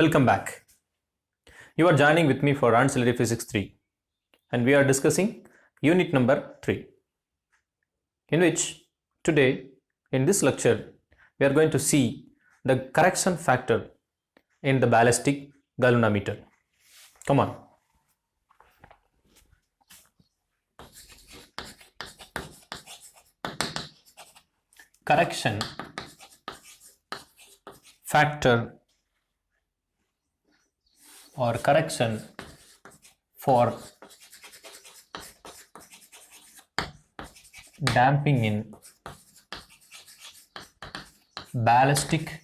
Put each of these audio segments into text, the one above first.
Welcome back. You are joining with me for Ancillary Physics 3 and we are discussing unit number 3, in which today in this lecture we are going to see the correction factor in the ballistic galvanometer. Come on. Correction factor or correction for damping in ballistic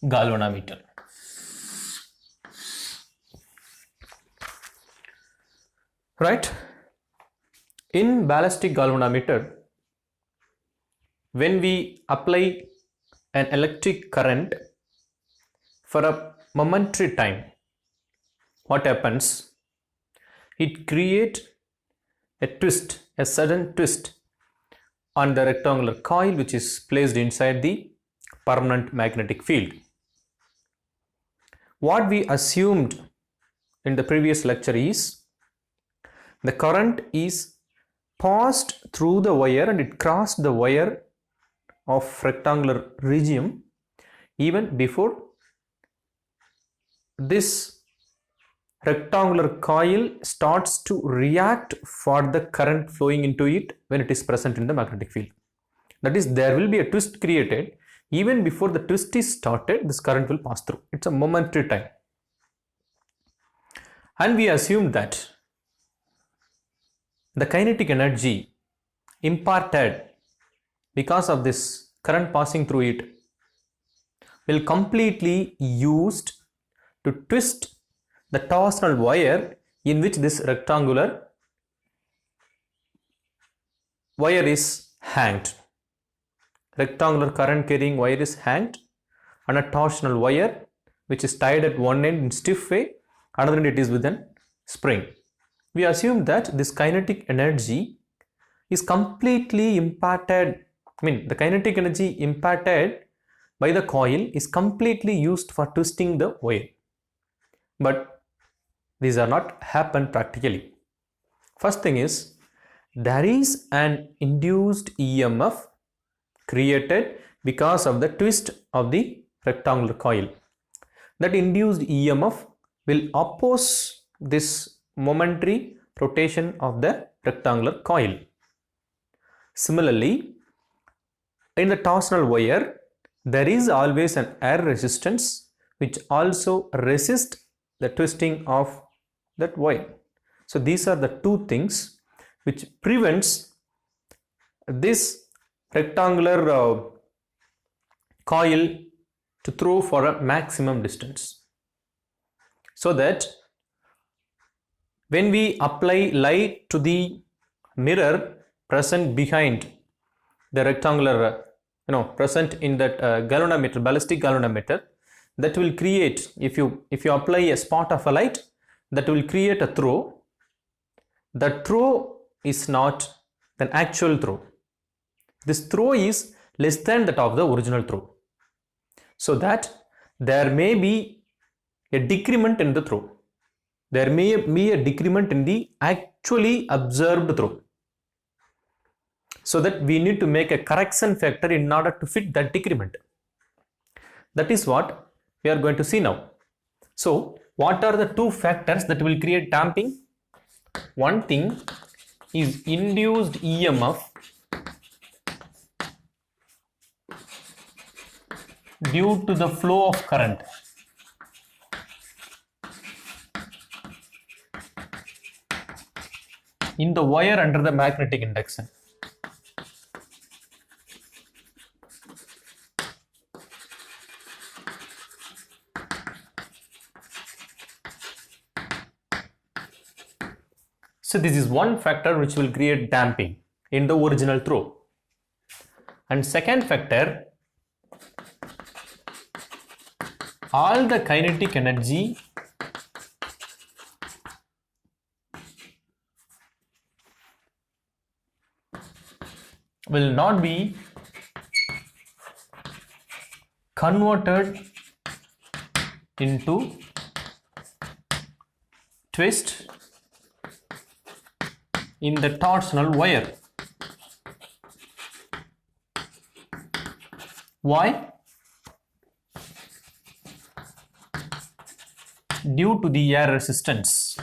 galvanometer. Right? In ballistic galvanometer, when we apply an electric current for a momentary time, what happens? It creates a twist, a sudden twist on the rectangular coil which is placed inside the permanent magnetic field. What we assumed in the previous lecture is the current is passed through the wire and it crossed the wire of rectangular region even before this rectangular coil starts to react for the current flowing into it when it is present in the magnetic field. That is, there will be a twist created even before the twist is started. This current will pass through. It's a momentary time, and we assume that the kinetic energy imparted because of this current passing through it will completely used to twist the torsional wire in which this rectangular wire is hanged. Rectangular current carrying wire is hanged on a torsional wire which is tied at one end in stiff way, another end it is with a spring. We assume that this kinetic energy is completely imparted, the kinetic energy imparted by the coil is completely used for twisting the wire. But these are not happen practically. First thing is, there is an induced EMF created because of the twist of the rectangular coil. That induced EMF will oppose this momentary rotation of the rectangular coil. Similarly, in the torsional wire, there is always an air resistance which also resists the twisting of that wire. So these are the two things which prevents this rectangular coil to throw for a maximum distance, so that when we apply light to the mirror present behind the rectangular present in that galvanometer, ballistic galvanometer, that will create, if you apply a spot of a light, that will create a throw. The throw is not an actual throw. This throw is less than that of the original throw, so that there may be a decrement in the throw. There may be a decrement in the actually observed throw, so that we need to make a correction factor in order to fit that decrement. That is what we are going to see now. So what are the two factors that will create damping? One thing is induced EMF due to the flow of current. In the wire under the magnetic induction. So this is one factor which will create damping in the original throw. And second factor, all the kinetic energy will not be converted into twist in the torsional wire. Why? Due to the air resistance.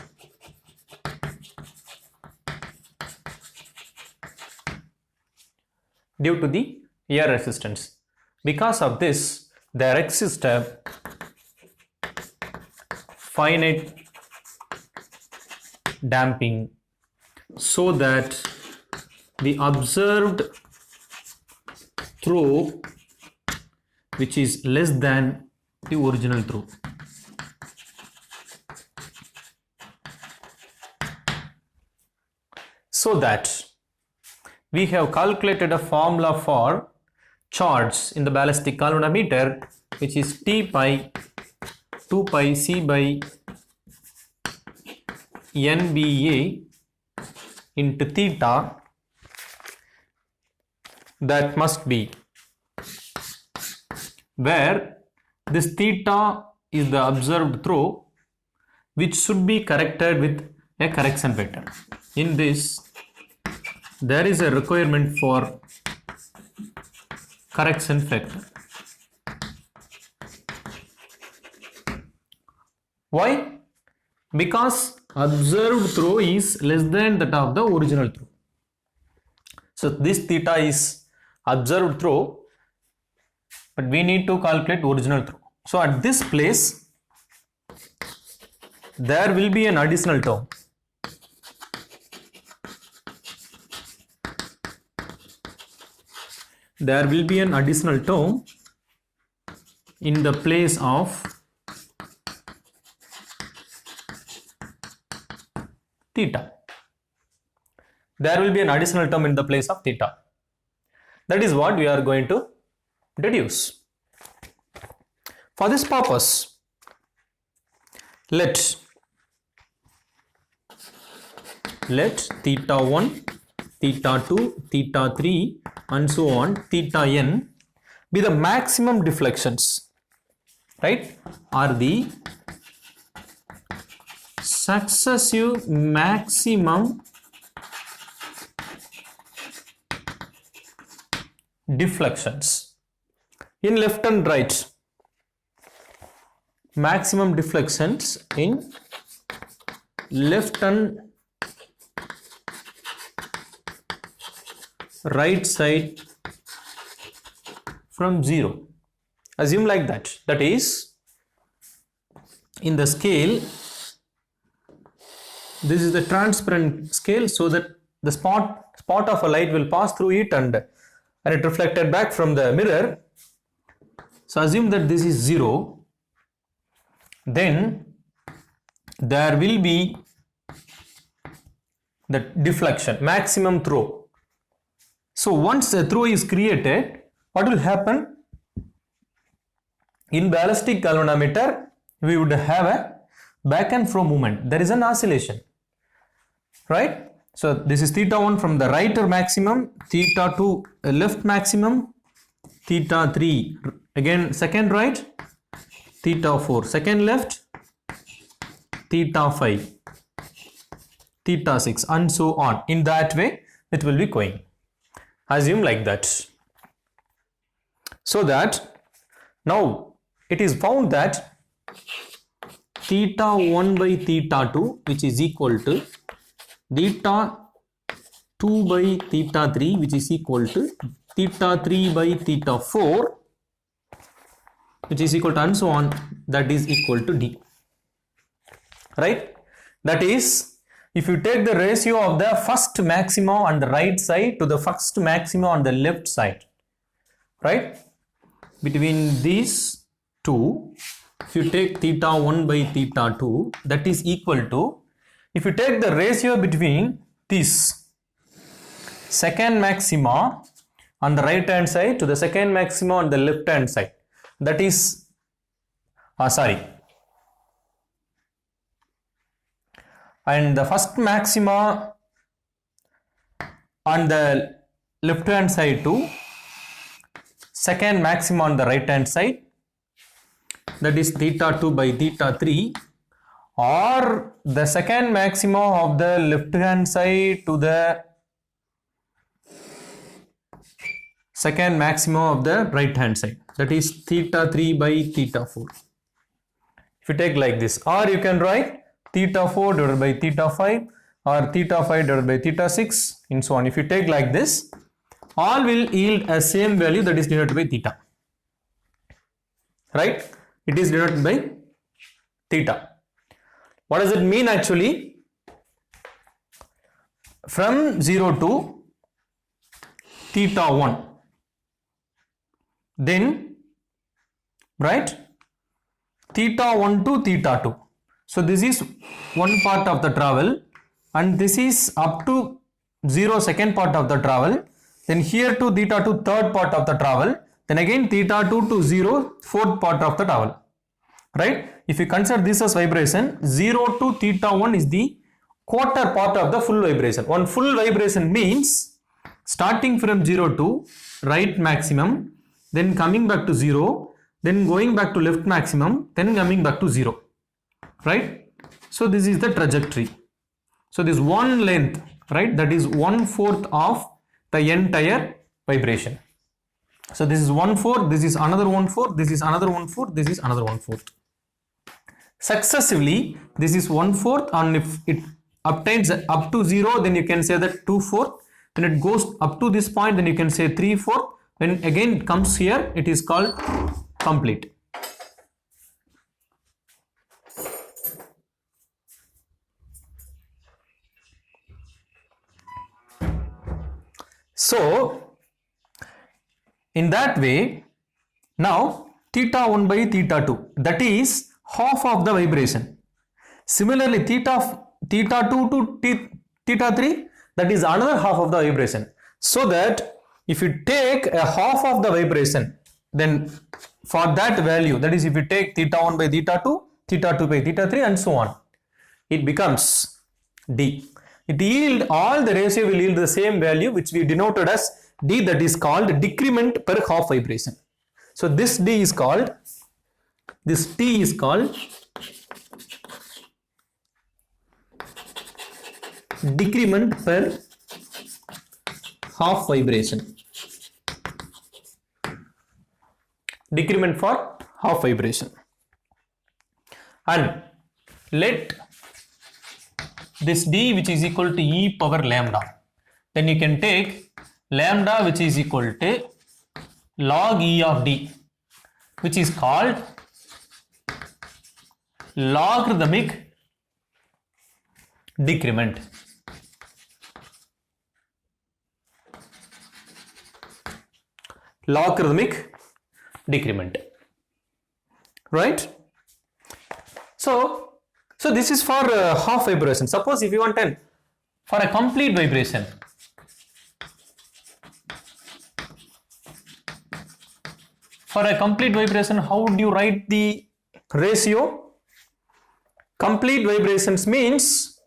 Due to the air resistance. Because of this, there exists a finite damping so that the observed throw, which is less than the original throw. So that we have calculated a formula for charge in the ballistic galvanometer, which is T pi 2 pi C by NBA into theta, that must be where this theta is the observed throw, which should be corrected with a correction vector. In this, there is a requirement for correction vector. Why? Because observed throw is less than that of the original throw. So this theta is observed throw, but we need to calculate original throw. So at this place, there will be an additional term. There will be an additional term in the place of theta. There will be an additional term in the place of theta. That is what we are going to deduce. For this purpose, let theta 1, theta 2, theta 3 and so on, theta n be the maximum deflections, right? Are the successive maximum deflections in left and right. Maximum deflections in left and right side from 0. Assume like that. That is, in the scale, this is the transparent scale, so that the spot of a light will pass through it and it reflected back from the mirror. So assume that this is 0. Then there will be the deflection, maximum throw. So once a throw is created, what will happen? In ballistic galvanometer, we would have a back and fro movement. There is an oscillation, right? So this is theta 1 from the right maximum, theta 2 left maximum, theta 3 again second right, theta 4 second left, theta 5, theta 6 and so on. In that way it will be going. Assume like that. So that now it is found that theta 1 by theta 2, which is equal to theta 2 by theta 3, which is equal to theta 3 by theta 4, which is equal to and so on, that is equal to D, right? That is, if you take the ratio of the first maxima on the right side to the first maxima on the left side, right? Between these two, if you take theta 1 by theta 2, that is equal to, if you take the ratio between this second maxima on the right hand side to the second maxima on the left hand side, that is, and the first maxima on the left hand side to second maxima on the right hand side, that is theta 2 by theta 3, or the second maximum of the left hand side to the second maximum of the right hand side, that is theta 3 by theta 4. If you take like this, or you can write theta 4 divided by theta 5 or theta 5 divided by theta 6 and so on. If you take like this, all will yield a same value, that is denoted by theta, right? It is denoted by theta. What does it mean actually? From 0 to theta 1, then, right, theta 1 to theta 2. So this is one part of the travel, and this is up to 0 second part of the travel, then here to theta 2 third part of the travel, then again theta 2 to 0 fourth part of the travel, right? If you consider this as vibration, 0 to theta 1 is the quarter part of the full vibration. One full vibration means starting from 0 to right maximum, then coming back to 0, then going back to left maximum, then coming back to 0, right? So this is the trajectory. So this one length, right, that is 1/4 of the entire vibration. So this is 1/4, this is another 1/4, this is another 1/4, this is another 1/4. Successively, this is 1/4, and if it obtains up to 0, then you can say that 2/4. When it goes up to this point, then you can say 3/4. When again it comes here, it is called complete. So in that way, now theta 1 by theta 2, that is half of the vibration. Similarly, theta 2 to theta 3, that is another half of the vibration. So that if you take a half of the vibration, then for that value, that is if you take theta 1 by theta 2, theta 2 by theta 3 and so on, it becomes d. It yield, all the ratio will yield the same value, which we denoted as d, that is called decrement per half vibration. So this d is called, this t is called decrement per half vibration. Decrement for half vibration. And let this d, which is equal to e power lambda, then you can take lambda, which is equal to log e of d, which is called logarithmic decrement. Logarithmic decrement, right? So this is for half vibration. Suppose if you want for a complete vibration, how would you write the ratio? Complete vibrations means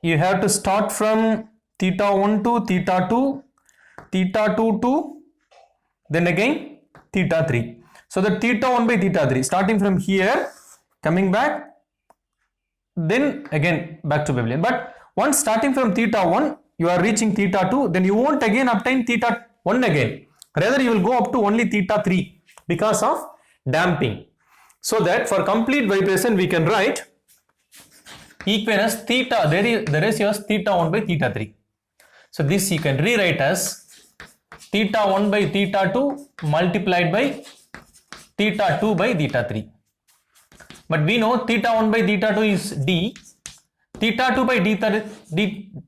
you have to start from theta 1 to theta 2, theta 2 to then again theta 3. So the theta 1 by theta 3, starting from here, coming back, then again back to Babylon. But once starting from theta 1, you are reaching theta 2, then you won't again obtain theta 1 again. Rather, you will go up to only theta 3 because of damping. So that for complete vibration, we can write equation as theta, the ratio is theta 1 by theta 3. So this you can rewrite as theta 1 by theta 2 multiplied by theta 2 by theta 3. But we know theta 1 by theta 2 is d, theta 2 by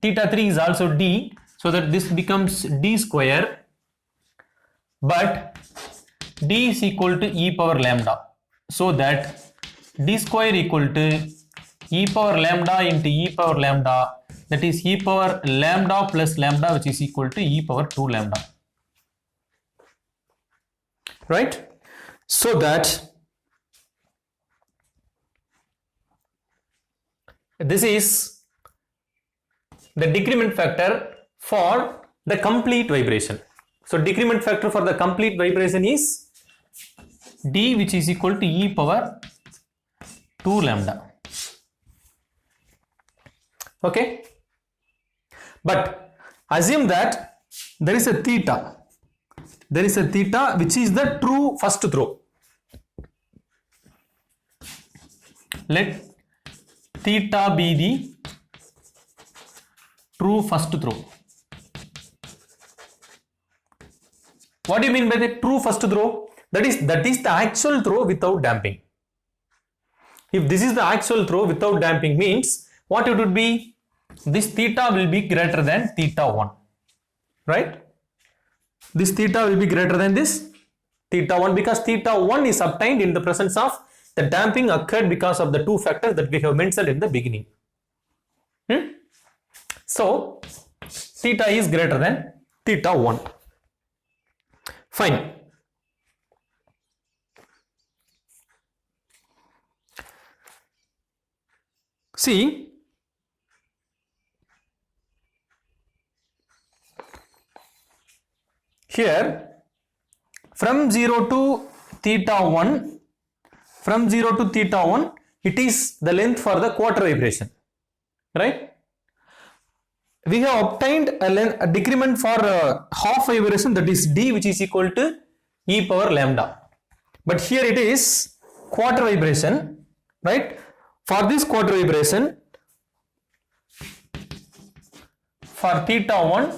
theta 3 is also d, so that this becomes d square, but d is equal to e power lambda, so that d square equal to e power lambda into e power lambda, that is e power lambda plus lambda, which is equal to e power 2 lambda, right? So that this is the decrement factor for the complete vibration. So decrement factor for the complete vibration is d which is equal to e power 2 lambda. Okay, but assume that there is a theta. There is a theta which is the true first throw. Let theta be the true first throw. What do you mean by the true first throw? That is the actual throw without damping. If this is the actual throw without damping, means what it would be? This theta will be greater than theta 1, right? This theta will be greater than this theta 1 because theta 1 is obtained in the presence of the damping occurred because of the two factors that we have mentioned in the beginning. So theta is greater than theta 1. Fine. See, here from 0 to theta 1, from 0 to theta 1, it is the length for the quarter vibration, right? We have obtained a decrement for half vibration, that is d, which is equal to e power lambda. But here it is quarter vibration, right? For this quarter vibration, for theta 1,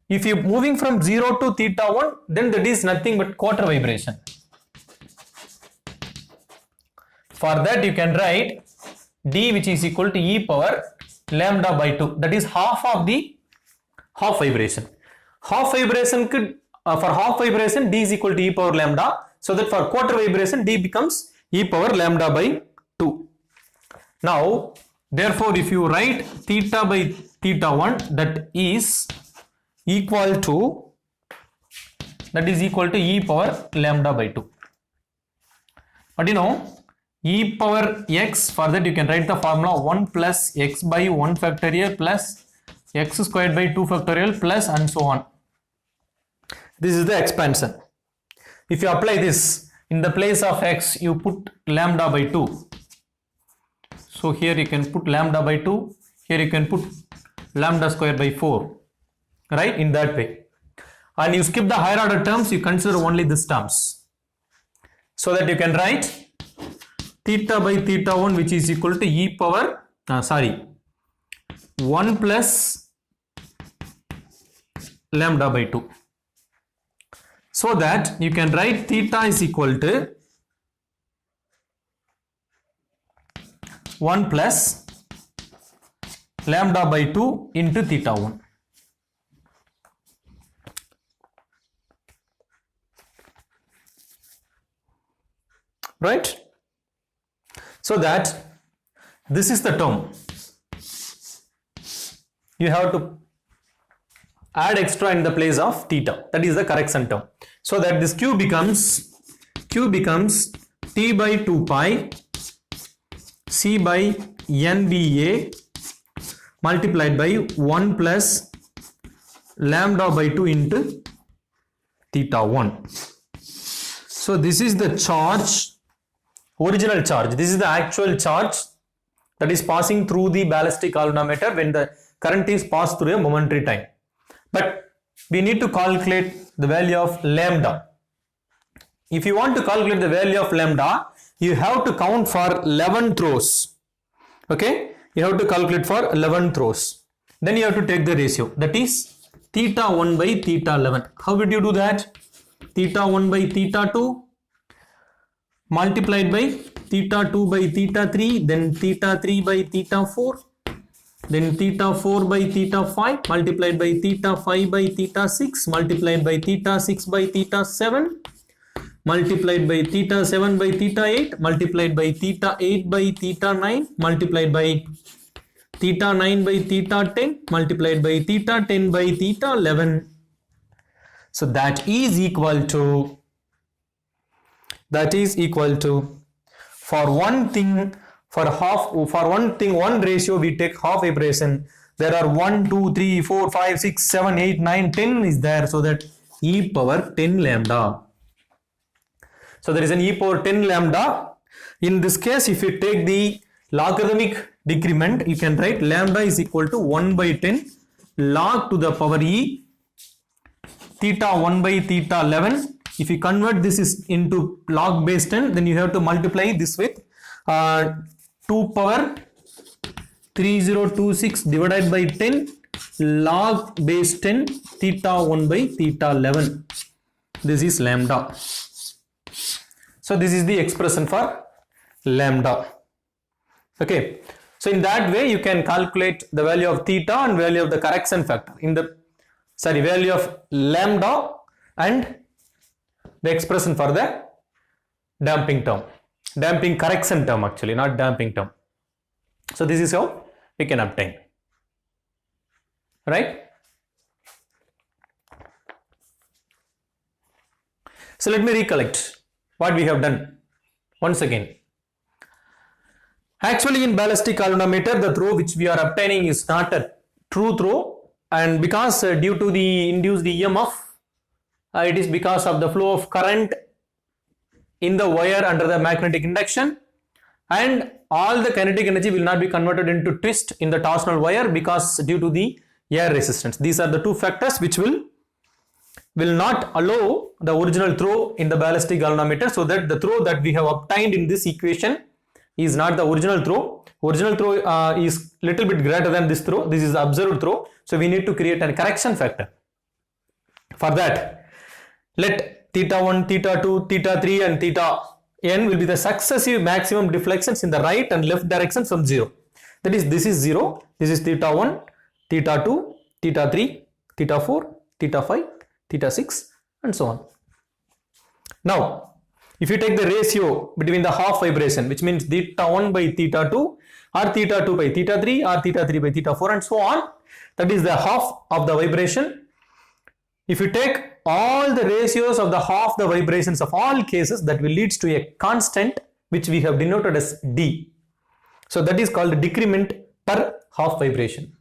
if you moving from 0 to theta 1, then that is nothing but quarter vibration. For that you can write d which is equal to e power lambda by 2, that is half of the half vibration. Half vibration could for half vibration d is equal to e power lambda, so that for quarter vibration d becomes e power lambda by 2. Now therefore if you write theta by theta 1, that is equal to e power lambda by 2. But you know, e power x, for that you can write the formula 1 plus x by 1 factorial plus x squared by 2 factorial plus and so on. This is the expansion. If you apply this, in the place of x you put lambda by 2. So here you can put lambda by 2, here you can put lambda square by 4, right? In that way. And you skip the higher order terms, you consider only these terms. So that you can write theta by theta 1 which is equal to e power 1 plus lambda by 2. So that you can write theta is equal to 1 plus lambda by 2 into theta 1. Right? So that this is the term. You have to add extra in the place of theta, that is the correction term. So that this q becomes t by 2 pi c by nba multiplied by 1 plus lambda by 2 into theta 1. So this is the charge, original charge. This is the actual charge that is passing through the ballistic galvanometer when the current is passed through a momentary time. But we need to calculate the value of lambda. If you want to calculate the value of lambda, you have to count for 11 throws. Okay, you have to calculate for 11 throws. Then you have to take the ratio, that is theta 1 by theta 11. How would you do that? Theta 1 by theta 2 multiplied by theta 2 by theta 3, then theta 3 by theta 4, then theta 4 by theta 5 multiplied by theta 5 by theta 6 multiplied by theta 6 by theta 7 multiplied by theta 7 by theta 8 multiplied by theta 8 by theta 9 multiplied by theta 9 by theta 10 multiplied by theta 10 by theta 11. So that is equal to for one thing, one ratio we take half vibration. There are 1, 2, 3, 4, 5, 6, 7, 8, 9, 10 is there, so that e power 10 lambda. So there is an e power 10 lambda. In this case, if you take the logarithmic decrement, you can write lambda is equal to 1 by 10 log to the power e theta 1 by theta 11. If you convert this is into log base 10, then you have to multiply this with 2 power 3026 divided by 10 log base 10 theta 1 by theta 11. This is lambda. So this is the expression for lambda. Okay, so in that way you can calculate the value of theta and value of the correction factor in the value of lambda and the expression for the damping term, damping correction term actually, not damping term. So this is how we can obtain, right? So let me recollect what we have done once again. Actually, in ballistic galvanometer, the throw which we are obtaining is not a true throw, and because due to the induced EMF, it is because of the flow of current in the wire under the magnetic induction, and all the kinetic energy will not be converted into twist in the torsional wire because due to the air resistance. These are the two factors which will not allow the original throw in the ballistic galvanometer, so that the throw that we have obtained in this equation is not the original throw. Original throw is little bit greater than this throw. This is the observed throw. So we need to create a correction factor. For that, let theta 1, theta 2, theta 3 and theta n will be the successive maximum deflections in the right and left direction from 0. That is, this is 0, this is theta 1, theta 2, theta 3, theta 4, theta 5, theta 6 and so on. Now, if you take the ratio between the half vibration, which means theta 1 by theta 2 or theta 2 by theta 3 or theta 3 by theta 4 and so on, that is the half of the vibration. If you take all the ratios of the half the vibrations of all cases, that will lead to a constant which we have denoted as D. So that is called decrement per half vibration.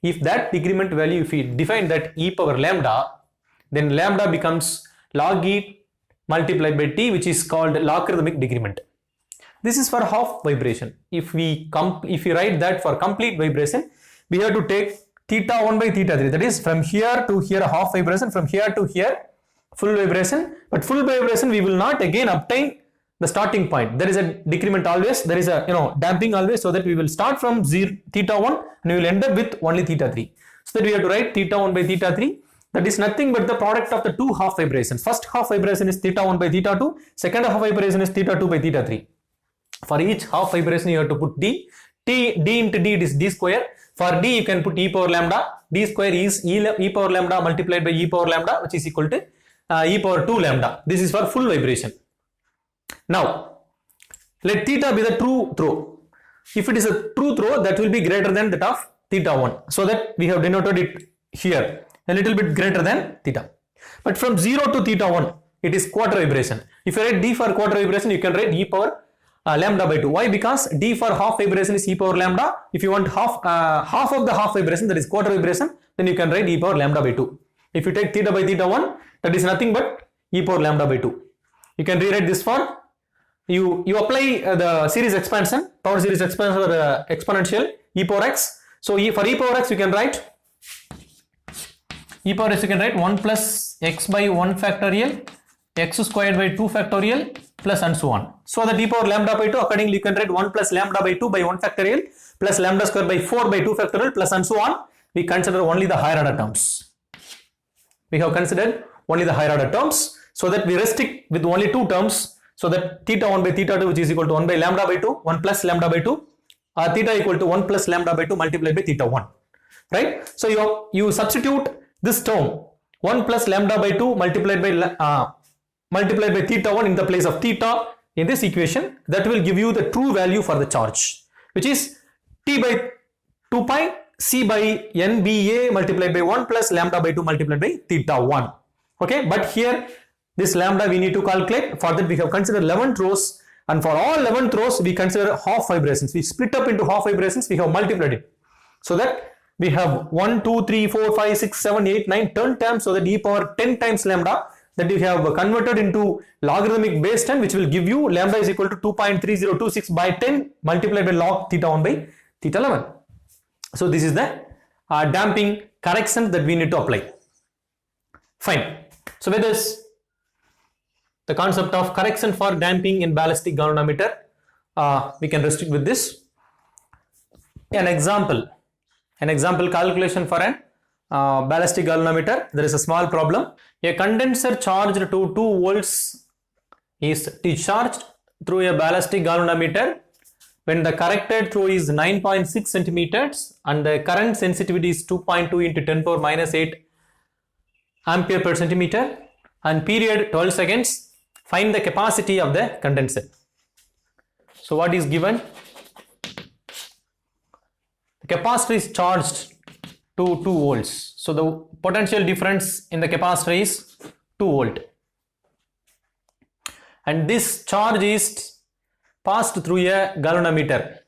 If that decrement value, if we define that e power lambda, then lambda becomes log e multiplied by t, which is called logarithmic decrement. This is for half vibration. If we write that for complete vibration, we have to take theta 1 by theta 3, that is from here to here half vibration, from here to here full vibration. But full vibration we will not again obtain the starting point. There is a decrement always, there is a damping always, so that we will start from theta 1 and we will end up with only theta 3. So that we have to write theta 1 by theta 3. That is nothing but the product of the two half vibrations. First half vibration is theta 1 by theta 2. Second half vibration is theta 2 by theta 3. For each half vibration you have to put d. D into d, it is d square. For d you can put e power lambda. D square is e power lambda multiplied by e power lambda, which is equal to e power 2 lambda. This is for full vibration. Now, let theta be the true throw. If it is a true throw, that will be greater than that of theta 1. So that we have denoted it here, a little bit greater than theta. But from 0 to theta 1, it is quarter vibration. If you write d for quarter vibration, you can write e power lambda by 2. Why? Because d for half vibration is e power lambda. If you want half of the half vibration, that is quarter vibration, then you can write e power lambda by 2. If you take theta by theta 1, that is nothing but e power lambda by 2. You can rewrite this for, you apply the series expansion, power series expansion or exponential e power x. So for e power x you can write 1 plus x by 1 factorial, x squared by 2 factorial plus and so on. So that e power lambda by 2, accordingly you can write 1 plus lambda by 2 by 1 factorial plus lambda square by 4 by 2 factorial plus and so on. We consider only the higher order terms. We have considered only the higher order terms, so that we restrict with only two terms, so that theta 1 by theta 2, which is equal to 1 by lambda by 2, 1 plus lambda by 2, or theta equal to 1 plus lambda by 2 multiplied by theta 1. Right? So you substitute this term 1 plus lambda by 2 multiplied by theta 1 in the place of theta in this equation. That will give you the true value for the charge, which is t by 2 pi c by nba multiplied by 1 plus lambda by 2 multiplied by theta 1. Okay, but here this lambda we need to calculate. For that we have considered 11 throws, and for all 11 throws we consider half vibrations. We split up into half vibrations, we have multiplied it, so that we have 1, 2, 3, 4, 5, 6, 7, 8, 9, 10 times, so that e power 10 times lambda that you have converted into logarithmic base 10, which will give you lambda is equal to 2.3026 by 10 multiplied by log theta 1 by theta 11. So this is the damping correction that we need to apply. Fine. So with this, the concept of correction for damping in ballistic galvanometer, we can restrict with this. An example calculation for an ballistic galvanometer. There is a small problem. A condenser charged to 2 volts is discharged through a ballistic galvanometer when the corrected throw is 9.6 centimeters and the current sensitivity is 2.2 into 10 power minus 8 ampere per centimeter and period 12 seconds. Find the capacity of the condenser. So what is given? The capacitor is charged to 2 volts. So the potential difference in the capacitor is 2 volt. And this charge is passed through a galvanometer.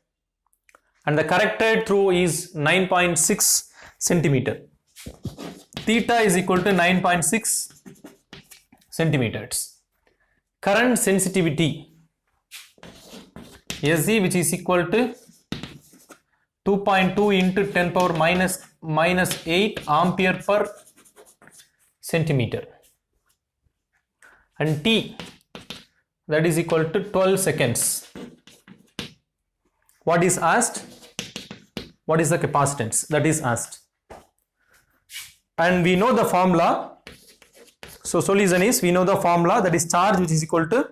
And the corrected through is 9.6 centimeter. Theta is equal to 9.6 centimeters. Current sensitivity SC, which is equal to 2.2 into 10 power minus 8 ampere per centimeter, and T, that is equal to 12 seconds. What is asked? What is the capacitance? That is asked. And we know the formula. So solution is, we know the formula, that is charge which is equal to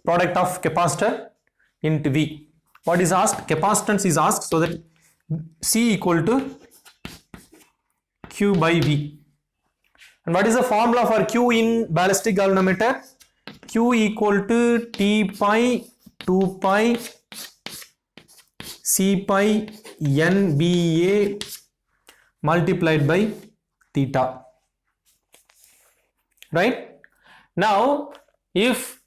product of capacitor into V. What is asked? Capacitance is asked, so that C equal to Q by V. And what is the formula for Q in ballistic galvanometer? Q equal to T pi 2 pi C pi NBA multiplied by theta. Right? Now, if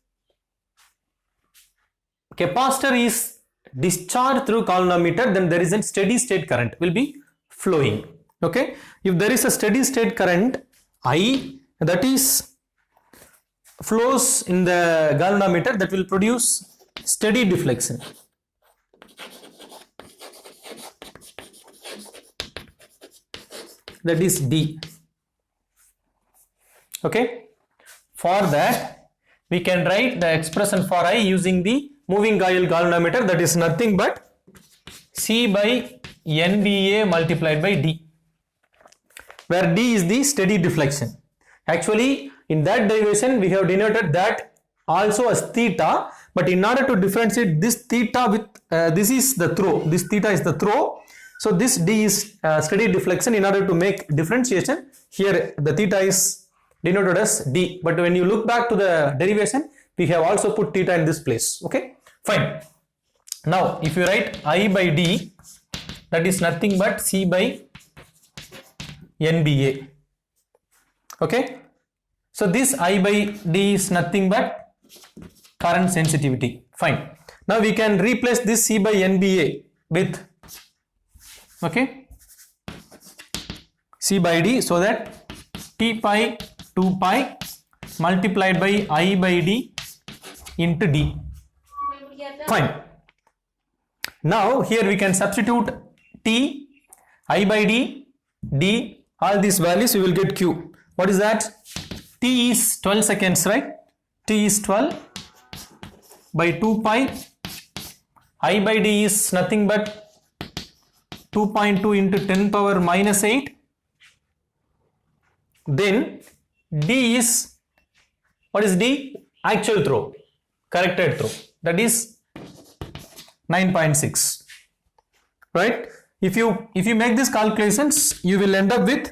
capacitor is discharged through galvanometer, then there is a steady state current will be flowing. Okay, if there is a steady state current I, that is flows in the galvanometer, that will produce steady deflection. That is D. Okay, for that we can write the expression for I using the moving coil galvanometer, that is nothing but C by NBA multiplied by D, where D is the steady deflection. Actually, in that derivation we have denoted that also as theta, but in order to differentiate this theta with this is the throw, this theta is the throw, so this D is steady deflection. In order to make differentiation, here the theta is denoted as D, but when you look back to the derivation, we have also put theta in this place. Okay, fine. Now if you write I by D, that is nothing but C by NBA. Okay, so this I by D is nothing but current sensitivity. Fine. Now we can replace this C by NBA with, okay, C by D, so that T pi 2 pi multiplied by I by D into D. Fine. Now here we can substitute T, I by D, D, all these values, we will get Q. What is that? T is 12 seconds, right? T is 12 by 2 pi. I by D is nothing but 2.2 into 10 power minus 8. Then D is, what is D? Actual throw, corrected throw, that is 9.6. Right? If you make these calculations, you will end up with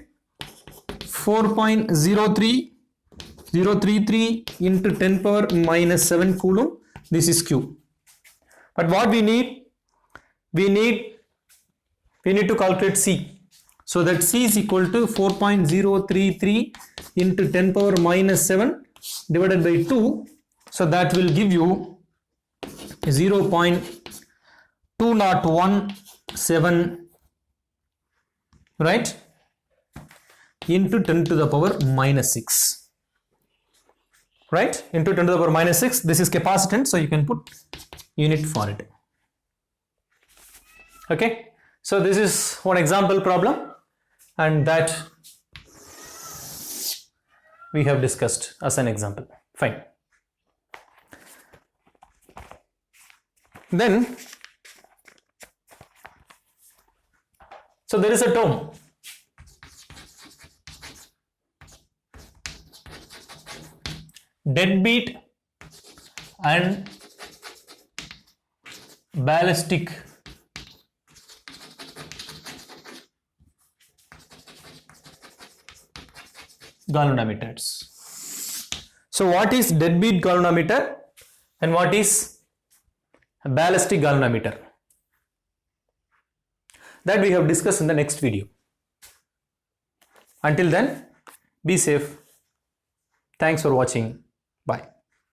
4.03033 into 10 power minus 7 coulomb. This is Q. But what we need to calculate C. So that C is equal to 4.033 into 10 power minus 7 divided by 2. So that will give you 0.2017, right, into 10 to the power minus 6. right, into 10 to the power minus 6. This is capacitance, so you can put unit for it. Okay, so this is one example problem, and that we have discussed as an example. Fine. Then, so there is a term deadbeat and ballistic galvanometers. So what is deadbeat galvanometer and what is a ballistic galvanometer? That we have discussed in the next video. Until then, be safe. Thanks for watching. Bye.